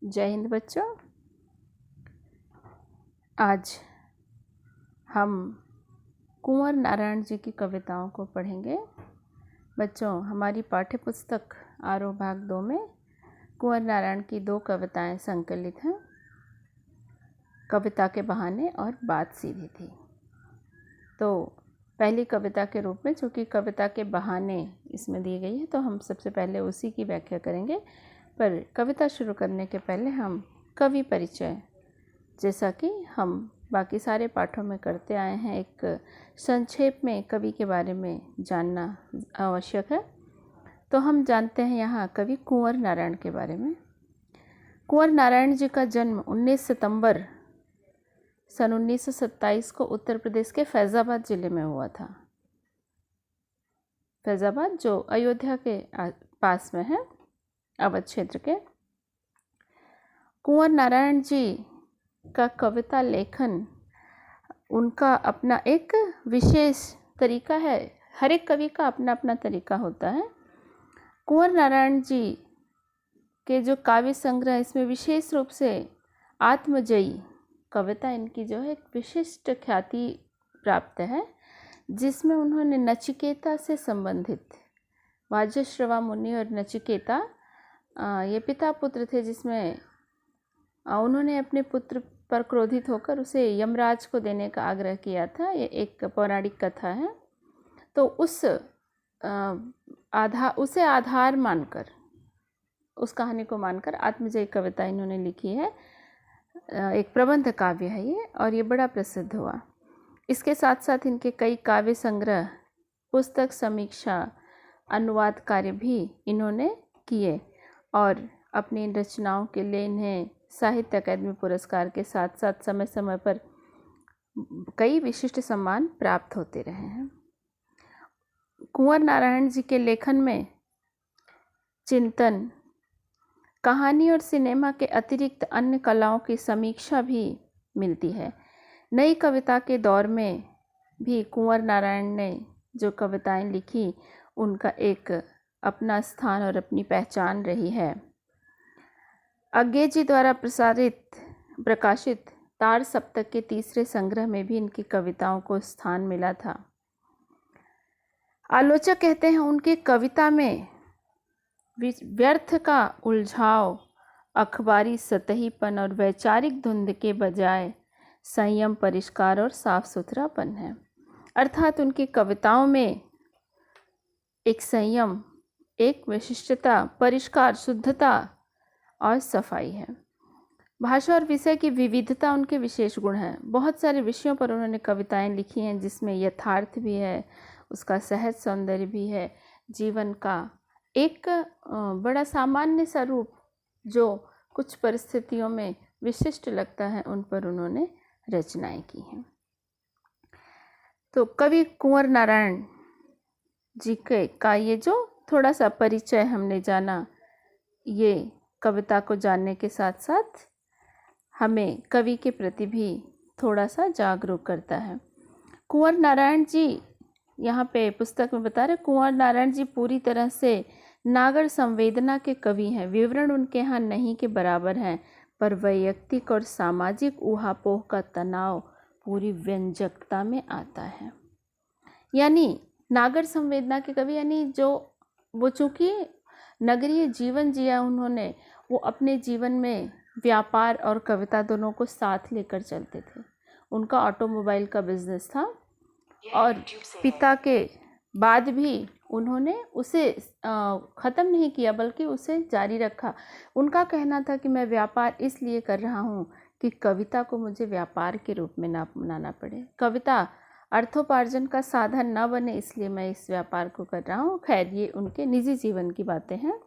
जय हिंद बच्चों। आज हम कुंवर नारायण जी की कविताओं को पढ़ेंगे। बच्चों, हमारी पाठ्य पुस्तक आरोह भाग 2 में कुंवर नारायण की 2 कविताएं संकलित हैं, कविता के बहाने और बात सीधी थी। तो पहली कविता के रूप में, चूँकि कविता के बहाने इसमें दी गई है, तो हम सबसे पहले उसी की व्याख्या करेंगे। पर कविता शुरू करने के पहले हम कवि परिचय, जैसा कि हम बाकी सारे पाठों में करते आए हैं, एक संक्षेप में कवि के बारे में जानना आवश्यक है। तो हम जानते हैं यहाँ कवि कुंवर नारायण के बारे में। कुंवर नारायण जी का जन्म 19 सितंबर सन 1927 को उत्तर प्रदेश के फैज़ाबाद ज़िले में हुआ था। फैज़ाबाद जो अयोध्या के पास में है, अवध क्षेत्र के। कुंवर नारायण जी का कविता लेखन, उनका अपना एक विशेष तरीका है। हर एक कवि का अपना अपना तरीका होता है। कुंवर नारायण जी के जो काव्य संग्रह, इसमें विशेष रूप से आत्मजयी कविता इनकी जो है एक विशिष्ट ख्याति प्राप्त है, जिसमें उन्होंने नचिकेता से संबंधित, वाजश्रवा मुनि और नचिकेता ये पिता पुत्र थे, जिसमें उन्होंने अपने पुत्र पर क्रोधित होकर उसे यमराज को देने का आग्रह किया था। ये एक पौराणिक कथा है। तो उसे आधार मानकर, उस कहानी को मानकर आत्मजयी कविता इन्होंने लिखी है। एक प्रबंध काव्य है ये, और ये बड़ा प्रसिद्ध हुआ। इसके साथ साथ इनके कई काव्य संग्रह, पुस्तक समीक्षा, अनुवाद कार्य भी इन्होंने किए, और अपनी रचनाओं के लिए इन्हें साहित्य अकादमी पुरस्कार के साथ साथ समय समय पर कई विशिष्ट सम्मान प्राप्त होते रहे हैं। कुंवर नारायण जी के लेखन में चिंतन, कहानी और सिनेमा के अतिरिक्त अन्य कलाओं की समीक्षा भी मिलती है। नई कविता के दौर में भी कुंवर नारायण ने जो कविताएं लिखी, उनका एक अपना स्थान और अपनी पहचान रही है। अज्ञे जी द्वारा प्रकाशित तार सप्तक के 3रे संग्रह में भी इनकी कविताओं को स्थान मिला था। आलोचक कहते हैं उनकी कविता में व्यर्थ का उलझाव, अखबारी सतहीपन और वैचारिक धुंध के बजाय संयम, परिष्कार और साफ सुथरापन है। अर्थात उनकी कविताओं में एक संयम, एक विशिष्टता, परिष्कार, शुद्धता और सफाई है। भाषा और विषय की विविधता उनके विशेष गुण हैं। बहुत सारे विषयों पर उन्होंने कविताएं लिखी हैं, जिसमें यथार्थ भी है, उसका सहज सौंदर्य भी है, जीवन का एक बड़ा सामान्य सा रूप जो कुछ परिस्थितियों में विशिष्ट लगता है, उन पर उन्होंने रचनाएं की हैं। तो कवि कुंवर नारायण जी का ये जो थोड़ा सा परिचय हमने जाना, ये कविता को जानने के साथ साथ हमें कवि के प्रति भी थोड़ा सा जागरूक करता है। कुंवर नारायण जी, यहाँ पे पुस्तक में बता रहे, कुंवर नारायण जी पूरी तरह से नागर संवेदना के कवि हैं। विवरण उनके यहाँ नहीं के बराबर हैं, पर वैयक्तिक और सामाजिक ऊहापोह का तनाव पूरी व्यंजकता में आता है। यानी नागर संवेदना के कवि, यानी जो वो चूँकि नगरीय जीवन जिया उन्होंने, वो अपने जीवन में व्यापार और कविता दोनों को साथ लेकर चलते थे। उनका ऑटोमोबाइल का बिजनेस था, और पिता के बाद भी उन्होंने उसे ख़त्म नहीं किया, बल्कि उसे जारी रखा। उनका कहना था कि मैं व्यापार इसलिए कर रहा हूँ कि कविता को मुझे व्यापार के रूप में ना अपनाना पड़े, कविता अर्थोपार्जन का साधन न बने, इसलिए मैं इस व्यापार को कर रहा हूँ। खैर, ये उनके निजी जीवन की बातें हैं।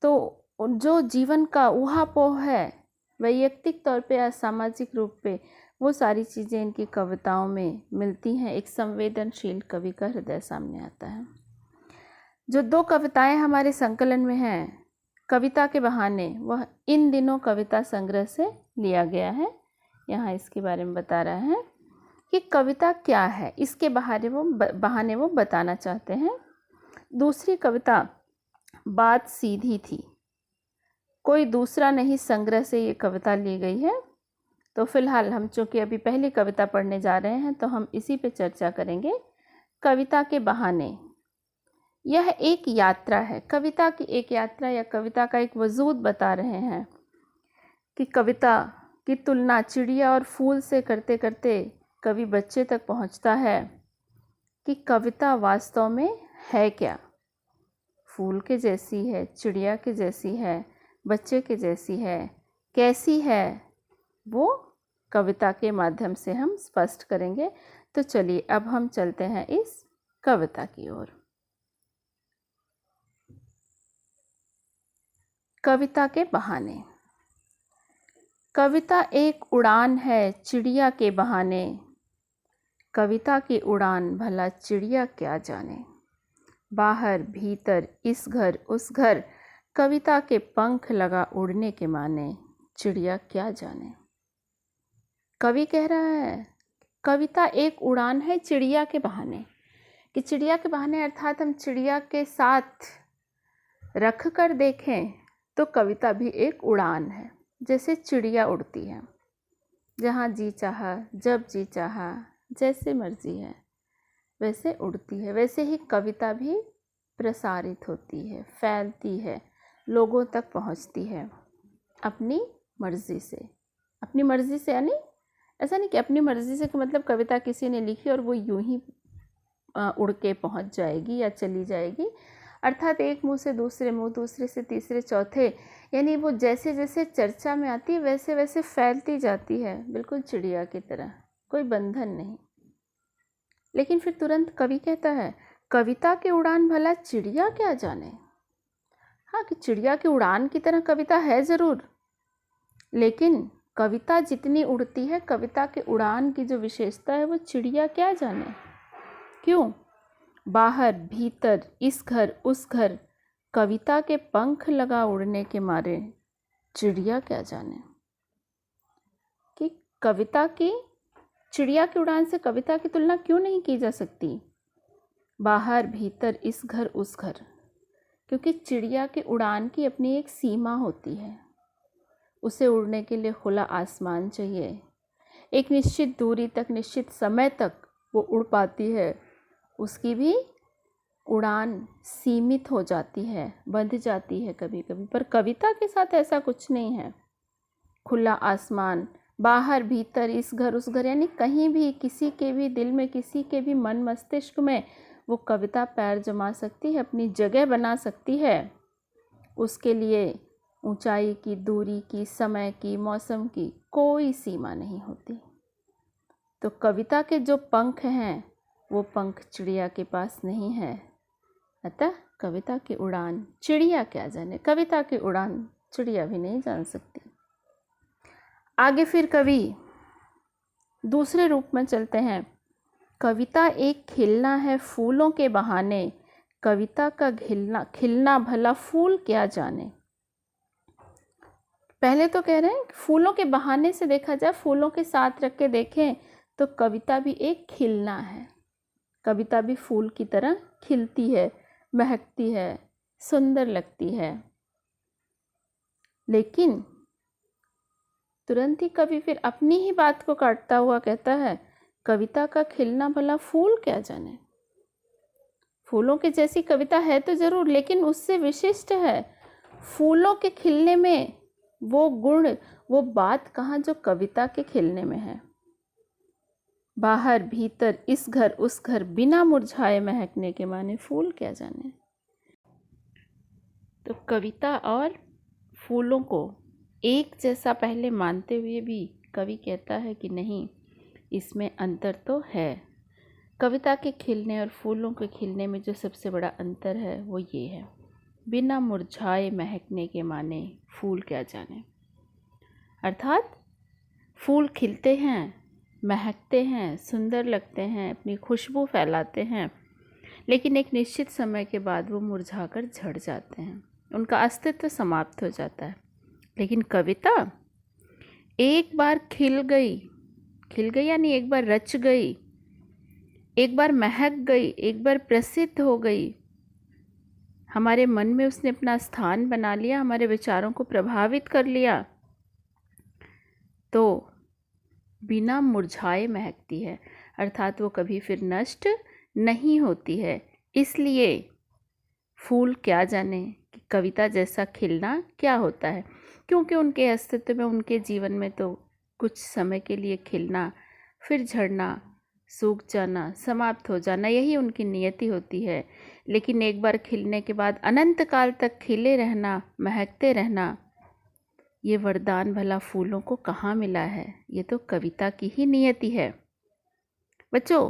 तो जो जीवन का ऊहापोह है, वैयक्तिक तौर पे या सामाजिक रूप पे, वो सारी चीज़ें इनकी कविताओं में मिलती हैं। एक संवेदनशील कवि का हृदय सामने आता है। जो 2 कविताएं हमारे संकलन में हैं, कविता के बहाने, वह इन दिनों कविता संग्रह से लिया गया है। यहाँ इसके बारे में बता रहा है कि कविता क्या है, इसके बहाने वो बताना चाहते हैं। दूसरी कविता बात सीधी थी। कोई दूसरा नहीं संग्रह से ये कविता ली गई है। तो फिलहाल हम चूँकि अभी पहली कविता पढ़ने जा रहे हैं तो हम इसी पे चर्चा करेंगे। कविता के बहाने। यह एक यात्रा है, कविता की एक यात्रा या कविता का एक वजूद बता रहे हैं कि कविता की तुलना चिड़िया और फूल से करते करते कवि बच्चे तक पहुंचता है कि कविता वास्तव में है क्या। फूल के जैसी है, चिड़िया के जैसी है, बच्चे के जैसी है, कैसी है, वो कविता के माध्यम से हम स्पष्ट करेंगे। तो चलिए अब हम चलते हैं इस कविता की ओर। कविता के बहाने। कविता एक उड़ान है चिड़िया के बहाने, कविता की उड़ान भला चिड़िया क्या जाने। बाहर भीतर इस घर उस घर, कविता के पंख लगा उड़ने के माने, चिड़िया क्या जाने। कवि कह रहा है कविता एक उड़ान है चिड़िया के बहाने, कि चिड़िया के बहाने अर्थात हम चिड़िया के साथ रख कर देखें तो कविता भी एक उड़ान है। जैसे चिड़िया उड़ती है, जहाँ जी चाहा, जब जी चाहा, जैसे मर्जी है वैसे उड़ती है, वैसे ही कविता भी प्रसारित होती है, फैलती है, लोगों तक पहुँचती है अपनी मर्ज़ी से। अपनी मर्ज़ी से यानी ऐसा नहीं कि अपनी मर्ज़ी से कि मतलब कविता किसी ने लिखी और वो यूं ही उड़ के पहुंच जाएगी या चली जाएगी, अर्थात एक मुंह से दूसरे मुंह, दूसरे से तीसरे चौथे, यानी वो जैसे जैसे चर्चा में आती है वैसे वैसे फैलती जाती है, बिल्कुल चिड़िया की तरह, कोई बंधन नहीं। लेकिन फिर तुरंत कवि कहता है कविता की उड़ान भला चिड़िया क्या जाने। हाँ, कि चिड़िया की उड़ान की तरह कविता है ज़रूर, लेकिन कविता जितनी उड़ती है, कविता के उड़ान की जो विशेषता है वो चिड़िया क्या जाने। क्यों? बाहर भीतर इस घर उस घर, कविता के पंख लगा उड़ने के मारे, चिड़िया क्या जाने। कि कविता की, चिड़िया की उड़ान से कविता की तुलना क्यों नहीं की जा सकती। बाहर भीतर इस घर उस घर, क्योंकि चिड़िया की उड़ान की अपनी एक सीमा होती है। उसे उड़ने के लिए खुला आसमान चाहिए, एक निश्चित दूरी तक, निश्चित समय तक वो उड़ पाती है। उसकी भी उड़ान सीमित हो जाती है, बंध जाती है कभी कभी। पर कविता के साथ ऐसा कुछ नहीं है। खुला आसमान, बाहर भीतर इस घर उस घर, यानी कहीं भी, किसी के भी दिल में, किसी के भी मन मस्तिष्क में वो कविता पैर जमा सकती है, अपनी जगह बना सकती है। उसके लिए ऊंचाई की, दूरी की, समय की, मौसम की कोई सीमा नहीं होती। तो कविता के जो पंख हैं वो पंख चिड़िया के पास नहीं है। अतः कविता की उड़ान चिड़िया क्या जाने, कविता की उड़ान चिड़िया भी नहीं जान सकती। आगे फिर कवि दूसरे रूप में चलते हैं। कविता एक खिलना है फूलों के बहाने, कविता का खिलना भला फूल क्या जाने। पहले तो कह रहे हैं फूलों के बहाने से देखा जाए, फूलों के साथ रख के देखें तो कविता भी एक खिलना है। कविता भी फूल की तरह खिलती है, महकती है, सुंदर लगती है। लेकिन तुरंत ही कवि फिर अपनी ही बात को काटता हुआ कहता है कविता का खिलना भला फूल क्या जाने। फूलों के जैसी कविता है तो जरूर, लेकिन उससे विशिष्ट है। फूलों के खिलने में वो गुण, वो बात कहाँ जो कविता के खिलने में है। बाहर भीतर इस घर उस घर, बिना मुरझाए महकने के माने फूल क्या जाने। तो कविता और फूलों को एक जैसा पहले मानते हुए भी कवि कहता है कि नहीं, इसमें अंतर तो है। कविता के खिलने और फूलों के खिलने में जो सबसे बड़ा अंतर है वो ये है, बिना मुरझाए महकने के माने फूल क्या जाने। अर्थात फूल खिलते हैं, महकते हैं, सुंदर लगते हैं, अपनी खुशबू फैलाते हैं, लेकिन एक निश्चित समय के बाद वो मुरझाकर झड़ जाते हैं, उनका अस्तित्व समाप्त हो जाता है। लेकिन कविता एक बार खिल गई यानी एक बार रच गई, एक बार महक गई, एक बार प्रसिद्ध हो गई, हमारे मन में उसने अपना स्थान बना लिया, हमारे विचारों को प्रभावित कर लिया, तो बिना मुरझाए महकती है, अर्थात वो कभी फिर नष्ट नहीं होती है। इसलिए फूल क्या जाने कि कविता जैसा खिलना क्या होता है, क्योंकि उनके अस्तित्व में, उनके जीवन में तो कुछ समय के लिए खिलना, फिर झड़ना, सूख जाना, समाप्त हो जाना, यही उनकी नियति होती है। लेकिन एक बार खिलने के बाद अनंत काल तक खिले रहना, महकते रहना, ये वरदान भला फूलों को कहाँ मिला है? ये तो कविता की ही नियति है। बच्चों,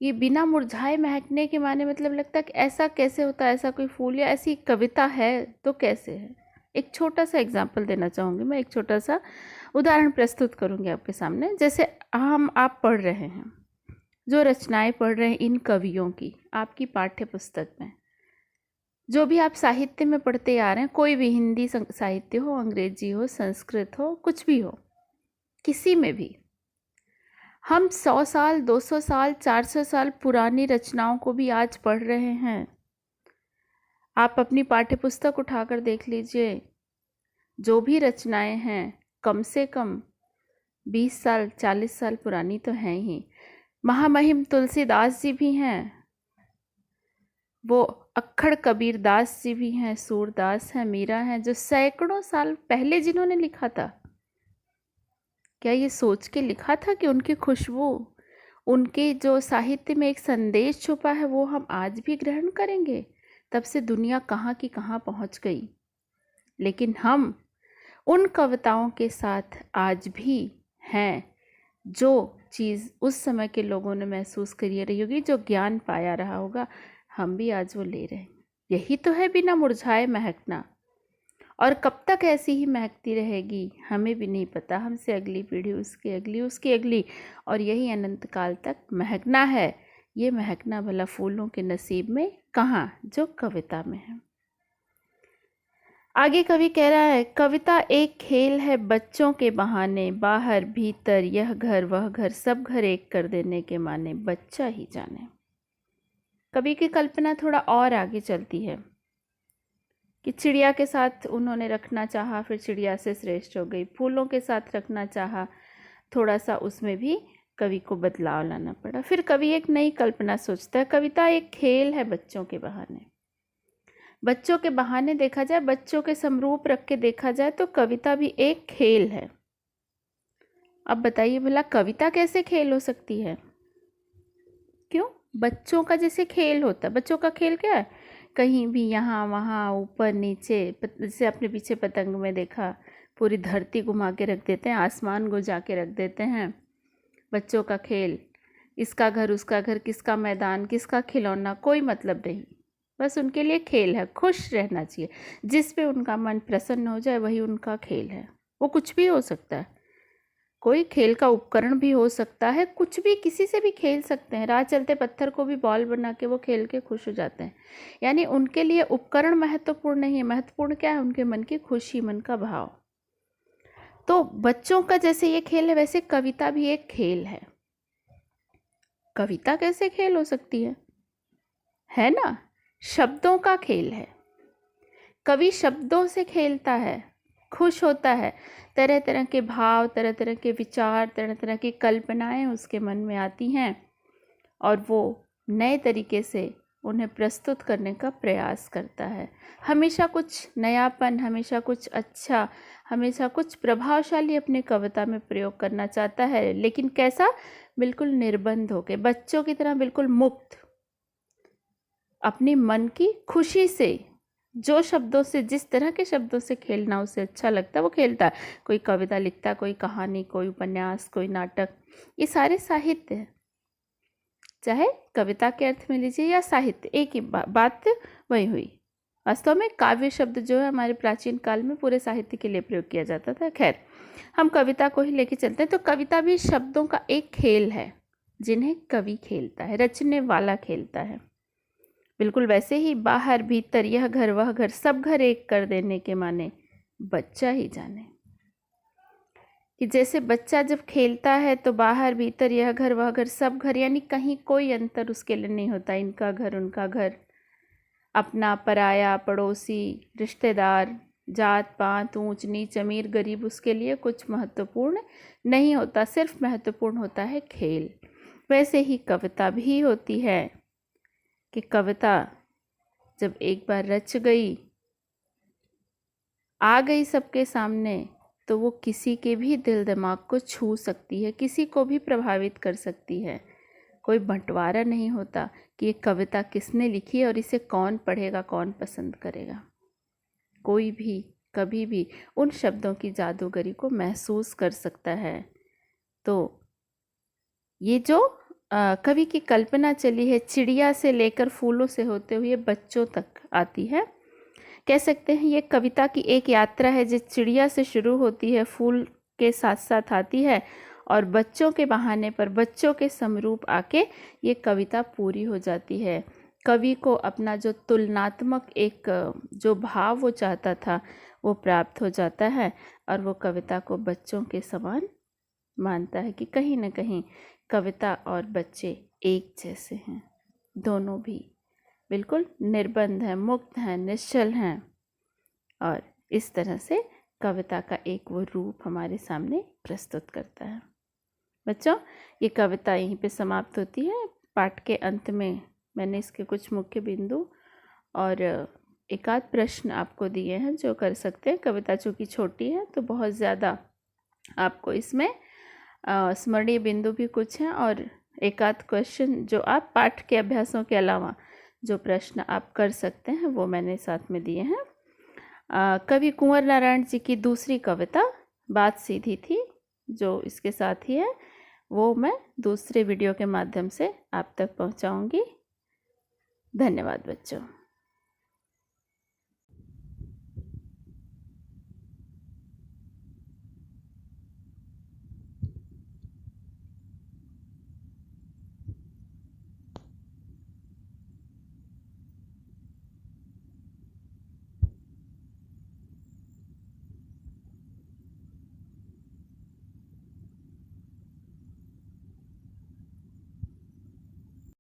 ये बिना मुरझाए महकने के माने मतलब लगता है कि ऐसा कैसे होता है, ऐसा कोई फूल या ऐसी कविता है तो कैसे है? एक छोटा सा एग्जाम्पल देना चाहूँगी मैं, एक छोटा सा उदाहरण प्रस्तुत करूँगी आपके सामने। जैसे आप पढ़ रहे हैं, जो रचनाएं पढ़ रहे हैं इन कवियों की, आपकी पाठ्य पुस्तक में जो भी आप साहित्य में पढ़ते आ रहे हैं, कोई भी हिंदी साहित्य हो, अंग्रेजी हो, संस्कृत हो, कुछ भी हो, किसी में भी हम 100 साल, 200 साल, 400 साल पुरानी रचनाओं को भी आज पढ़ रहे हैं। आप अपनी पाठ्यपुस्तक उठाकर देख लीजिए, जो भी रचनाएं हैं कम से कम 20 साल, 40 साल पुरानी तो हैं ही। महामहिम तुलसीदास जी भी हैं, वो अक्खड़ कबीरदास जी भी हैं, सूरदास हैं, मीरा हैं, जो सैकड़ों साल पहले जिन्होंने लिखा था, क्या ये सोच के लिखा था कि उनकी खुशबू, उनके जो साहित्य में एक संदेश छुपा है वो हम आज भी ग्रहण करेंगे? तब से दुनिया कहाँ की कहाँ पहुँच गई, लेकिन हम उन कविताओं के साथ आज भी हैं। जो चीज़ उस समय के लोगों ने महसूस करी रही होगी, जो ज्ञान पाया रहा होगा, हम भी आज वो ले रहे हैं। यही तो है बिना मुरझाए महकना। और कब तक ऐसी ही महकती रहेगी हमें भी नहीं पता। हमसे अगली पीढ़ी, उसकी अगली, उसकी अगली, और यही अनंत काल तक महकना है। ये महकना भला फूलों के नसीब में कहाँ, जो कविता में है। आगे कवि कह रहा है, कविता एक खेल है बच्चों के बहाने, बाहर भीतर यह घर वह घर, सब घर एक कर देने के माने, बच्चा ही जाने। कवि की कल्पना थोड़ा और आगे चलती है कि चिड़िया के साथ उन्होंने रखना चाहा, फिर चिड़िया से श्रेष्ठ हो गई। फूलों के साथ रखना चाहा, थोड़ा सा उसमें भी कवि को बदलाव लाना पड़ा। फिर कवि एक नई कल्पना सोचता है, कविता एक खेल है बच्चों के बहाने। बच्चों के बहाने देखा जाए, बच्चों के समरूप रख के देखा जाए तो कविता भी एक खेल है। अब बताइए भला कविता कैसे खेल हो सकती है? क्यों? बच्चों का जैसे खेल होता है। बच्चों का खेल क्या है? कहीं भी यहाँ वहाँ, ऊपर नीचे, जैसे अपने पीछे पतंग में देखा, पूरी धरती घुमा के रख देते हैं, आसमान गुजा के रख देते हैं। बच्चों का खेल, इसका घर उसका घर, किसका मैदान किसका खिलौना, कोई मतलब नहीं। बस उनके लिए खेल है, खुश रहना चाहिए। जिस पे उनका मन प्रसन्न हो जाए वही उनका खेल है। वो कुछ भी हो सकता है, कोई खेल का उपकरण भी हो सकता है, कुछ भी, किसी से भी खेल सकते हैं। राह चलते पत्थर को भी बॉल बना के वो खेल के खुश हो जाते हैं। यानी उनके लिए उपकरण महत्वपूर्ण नहीं है, महत्वपूर्ण क्या है? उनके मन की खुशी, मन का भाव। तो बच्चों का जैसे ये खेल है, वैसे कविता भी एक खेल है। कविता कैसे खेल हो सकती है ना? शब्दों का खेल है। कवि शब्दों से खेलता है, खुश होता है। तरह तरह के भाव, तरह तरह के विचार, तरह तरह की कल्पनाएं उसके मन में आती हैं और वो नए तरीके से उन्हें प्रस्तुत करने का प्रयास करता है। हमेशा कुछ नयापन, हमेशा कुछ अच्छा, हमेशा कुछ प्रभावशाली अपने कविता में प्रयोग करना चाहता है। लेकिन कैसा? बिल्कुल निर्बंध होके, बच्चों की तरह बिल्कुल मुक्त, अपने मन की खुशी से, जो शब्दों से, जिस तरह के शब्दों से खेलना उसे अच्छा लगता है वो खेलता है। कोई कविता लिखता है, कोई कहानी, कोई उपन्यास, कोई नाटक, ये सारे साहित्य है। चाहे कविता के अर्थ में लीजिए या साहित्य, एक ही बात वही हुई। वास्तव में काव्य शब्द जो है हमारे प्राचीन काल में पूरे साहित्य के लिए प्रयोग किया जाता था। खैर, हम कविता को ही लेके चलते हैं। तो कविता भी शब्दों का एक खेल है जिन्हें कवि खेलता है, रचने वाला खेलता है। बिल्कुल वैसे ही बाहर भीतर यह घर वह घर, सब घर एक कर देने के माने, बच्चा ही जाने। कि जैसे बच्चा जब खेलता है तो बाहर भीतर यह घर वह घर, सब घर, यानी कहीं कोई अंतर उसके लिए नहीं होता, इनका घर उनका घर। अपना पराया, पड़ोसी, रिश्तेदार, जात पात, ऊंच नीच, अमीर गरीब, उसके लिए कुछ महत्वपूर्ण नहीं होता, सिर्फ महत्वपूर्ण होता है खेल। वैसे ही कविता भी होती है कि कविता जब एक बार रच गई, आ गई सबके सामने, तो वो किसी के भी दिल दिमाग को छू सकती है, किसी को भी प्रभावित कर सकती है। कोई बंटवारा नहीं होता कि ये कविता किसने लिखी और इसे कौन पढ़ेगा, कौन पसंद करेगा। कोई भी कभी भी उन शब्दों की जादूगरी को महसूस कर सकता है। तो ये जो कवि की कल्पना चली है, चिड़िया से लेकर फूलों से होते हुए बच्चों तक आती है। कह सकते हैं ये कविता की एक यात्रा है जो चिड़िया से शुरू होती है, फूल के साथ साथ आती है और बच्चों के बहाने पर, बच्चों के समरूप आके ये कविता पूरी हो जाती है। कवि को अपना जो तुलनात्मक एक जो भाव वो चाहता था वो प्राप्त हो जाता है और वो कविता को बच्चों के समान मानता है कि कहीं ना कहीं कविता और बच्चे एक जैसे हैं, दोनों भी बिल्कुल निर्बंध हैं, मुक्त हैं, निश्चल हैं। और इस तरह से कविता का एक वो रूप हमारे सामने प्रस्तुत करता है। बच्चों, ये कविता यहीं पे समाप्त होती है। पाठ के अंत में मैंने इसके कुछ मुख्य बिंदु और एक आध प्रश्न आपको दिए हैं जो कर सकते हैं। कविता चूँकि छोटी है तो बहुत ज़्यादा आपको इसमें स्मरणीय बिंदु भी कुछ हैं और एक आध क्वेश्चन जो आप पाठ के अभ्यासों के अलावा जो प्रश्न आप कर सकते हैं वो मैंने साथ में दिए हैं। कवि कुंवर नारायण जी की दूसरी कविता बात सीधी थी जो इसके साथ ही है, वो मैं दूसरे वीडियो के माध्यम से आप तक पहुंचाऊंगी। धन्यवाद बच्चों।